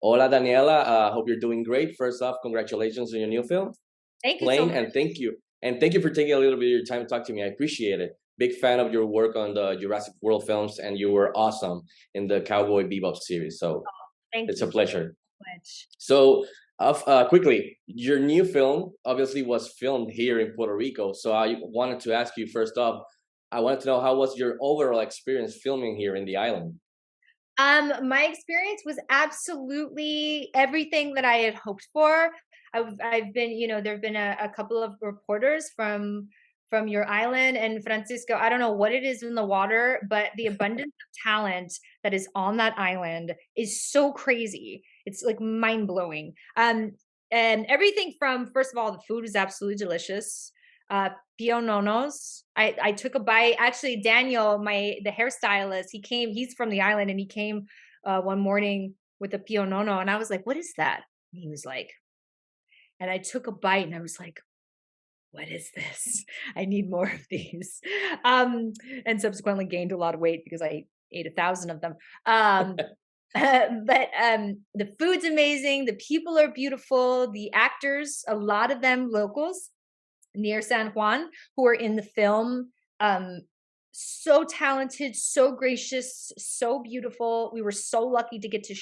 Hola, Daniela. Hope you're doing great. First off, congratulations on your new film, Thank you so Plane, much. and thank you. And thank you for taking a little bit of your time to talk to me. I appreciate it. Big fan of your work on the Jurassic World films, and you were awesome in the Cowboy Bebop series. So Thank it's a you pleasure. so much. So, quickly, your new film obviously was filmed here in Puerto Rico. So I wanted to ask you first off, I wanted to know how was your overall experience filming here in the island? My experience was absolutely everything that I had hoped for. I've been, there've been a couple of reporters from your island and Francisco. I don't know what it is in the water, but the abundance of talent that is on that island is so crazy. It's like mind blowing. And everything from, first of all, the food is absolutely delicious. Uh, Piononos. I took a bite. Actually, Daniel, the hairstylist, he's from the island and he came one morning with a pionono and I was like, "What is that?" And he was like, and I took a bite and I was like, "What is this? I need more of these." Um, and subsequently gained a lot of weight because I ate 1,000 of them. But the food's amazing. The people are beautiful. The actors, a lot of them locals near San Juan who are in the film. Um, so talented, so gracious, so beautiful. We were so lucky to get to um,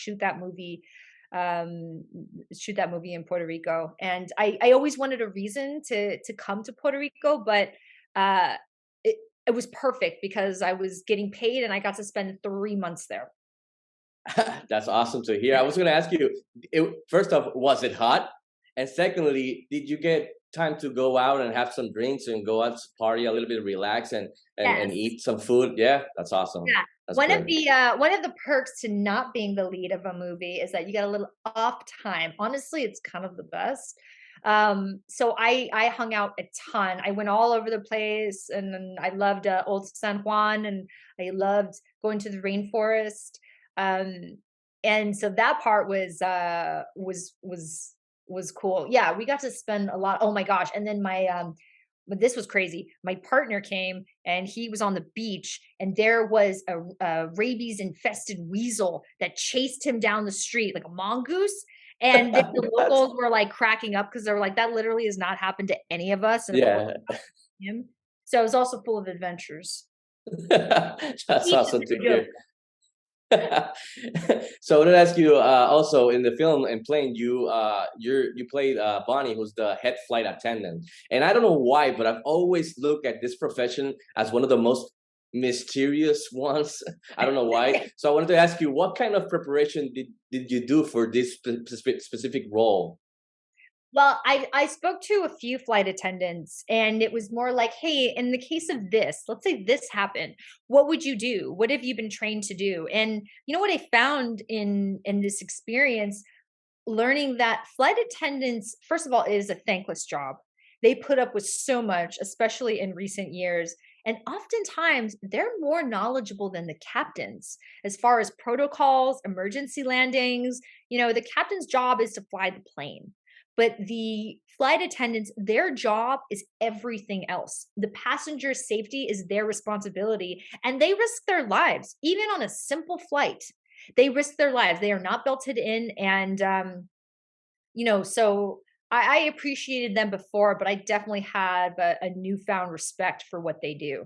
shoot that movie in Puerto Rico. And I always wanted a reason to come to Puerto Rico, but uh, it, it was perfect because I was getting paid and I got to spend 3 months there. That's awesome to hear. I was going to ask you, first off, was it hot? And secondly, did you get time to go out and have some drinks and go out to party a little bit, relax and Yes. eat some food? Yeah, that's awesome. Yeah. That's great. One of the perks to not being the lead of a movie is that you get a little off time. Honestly, it's kind of the best. So I hung out a ton. I went all over the place and then I loved Old San Juan and I loved going to the rainforest. Um and so that part was cool. Yeah, we got to spend a lot. Oh my gosh. And then but this was crazy. My partner came and he was on the beach, and there was a rabies infested weasel that chased him down the street like a mongoose. And then the That's locals were like cracking up because they were like, that literally has not happened to any of us. And of course, yeah. him. So it was also full of adventures. That's Each of awesome to the joke. hear. So I wanted to ask you also in the film and playing you played Bonnie, who's the head flight attendant, and I don't know why, but I've always looked at this profession as one of the most mysterious ones. I don't know why. So I wanted to ask you, what kind of preparation did you do for this specific role? Well, I spoke to a few flight attendants and it was more like, "Hey, in the case of this, let's say this happened, what would you do? What have you been trained to do?" And you know what I found in this experience, learning that flight attendants, first of all, is a thankless job. They put up with so much, especially in recent years. And oftentimes, they're more knowledgeable than the captains as far as protocols, emergency landings. The captain's job is to fly the plane. But the flight attendants, their job is everything else. The passenger safety is their responsibility, and they risk their lives, even on a simple flight. They risk their lives. They are not belted in, and so I appreciated them before, but I definitely had a newfound respect for what they do.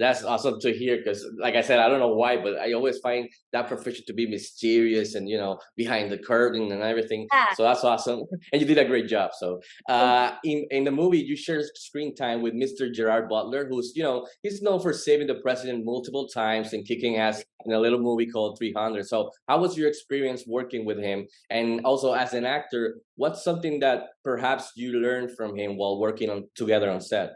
That's awesome to hear because, like I said, I don't know why, but I always find that profession to be mysterious and behind the curtain and everything. Yeah. So that's awesome, and you did a great job. So, in the movie, you share screen time with Mr. Gerard Butler, who's he's known for saving the president multiple times and kicking ass in a little movie called 300. So, how was your experience working with him? And also, as an actor, what's something that perhaps you learned from him while working on together on set?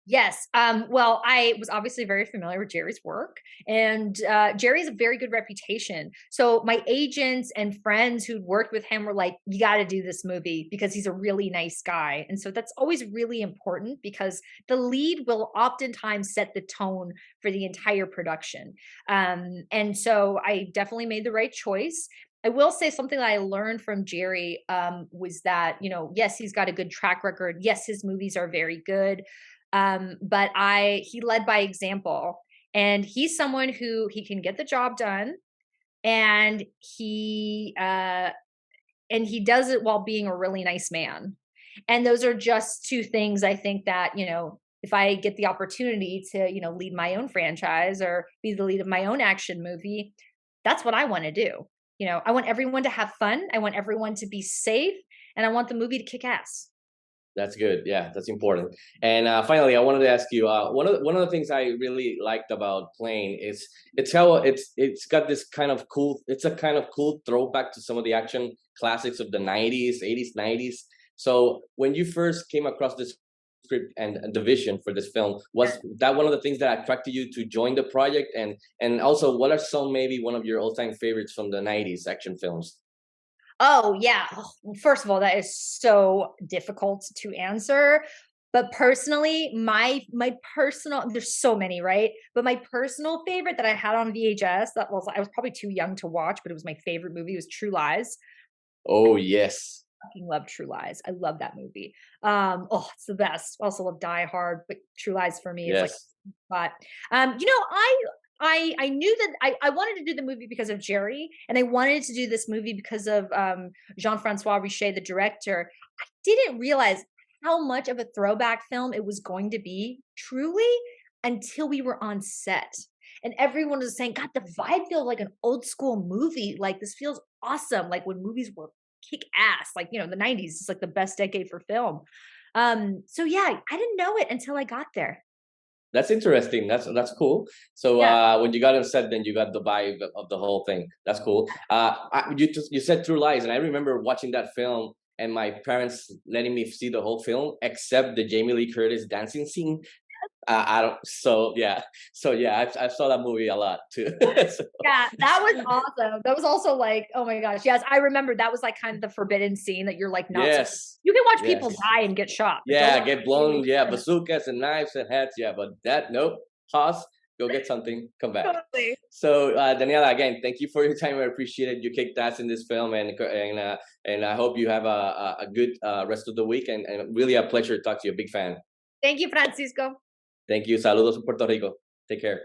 Yes. Well, I was obviously very familiar with Jerry's work, and Jerry has a very good reputation. So my agents and friends who'd worked with him were like, "You got to do this movie because he's a really nice guy." And so that's always really important because the lead will oftentimes set the tone for the entire production. And so I definitely made the right choice. I will say something that I learned from Jerry was that, yes, he's got a good track record. Yes, his movies are very good, but he led by example, and he's someone who he can get the job done. and he does it while being a really nice man. And those are just two things I think that, if I get the opportunity to, lead my own franchise or be the lead of my own action movie, that's what I want to do. I want everyone to have fun. I want everyone to be safe, and I want the movie to kick ass. That's good. Yeah, that's important. And finally, I wanted to ask you one of the things I really liked about Plane is it's how it's got this kind of cool. It's a kind of cool throwback to some of the action classics of the '90s, '80s, '90s. So when you first came across this script and the vision for this film, was that one of the things that attracted you to join the project? And also, what are some maybe one of your all time favorites from the '90s action films? Oh, yeah. First of all, that is so difficult to answer. But personally, my personal there's so many, right? But my personal favorite that I had on VHS, that was I was probably too young to watch, but it was my favorite movie, was True Lies. Oh yes, Fucking love True Lies. I love that movie. Oh, it's the best. Also love Die Hard, but True Lies for me is like yes. spot. I knew that I wanted to do the movie because of Jerry, and I wanted to do this movie because of Jean-Francois Richet, the director. I didn't realize how much of a throwback film it was going to be, truly, until we were on set. And everyone was saying, God, the vibe feels like an old school movie. Like, this feels awesome. Like when movies were kick ass, like, the 90s is like the best decade for film. So yeah, I didn't know it until I got there. That's interesting. That's cool. So Yeah. when you got on set, then you got the vibe of the whole thing. That's cool. You said True Lies, and I remember watching that film and my parents letting me see the whole film except the Jamie Lee Curtis dancing scene. I don't. So yeah, I saw that movie a lot too. So, Yeah, that was awesome. That was also like, oh my gosh, yes, I remember that was like kind of the forbidden scene that you're like not supposed. yes, You can watch people yes, die and get shot, but don't yeah. watch Get Jamie Lee blown. Yeah, Curtis. bazookas and knives and heads. Yeah, but that nope. Pause. Go get something. Come back. Totally. So Daniela, again, thank you for your time. I appreciate it. You kicked ass in this film, and I hope you have a good rest of the week. And really a pleasure to talk to you. A big fan. Thank you, Francisco. Thank you. Saludos en Puerto Rico. Take care.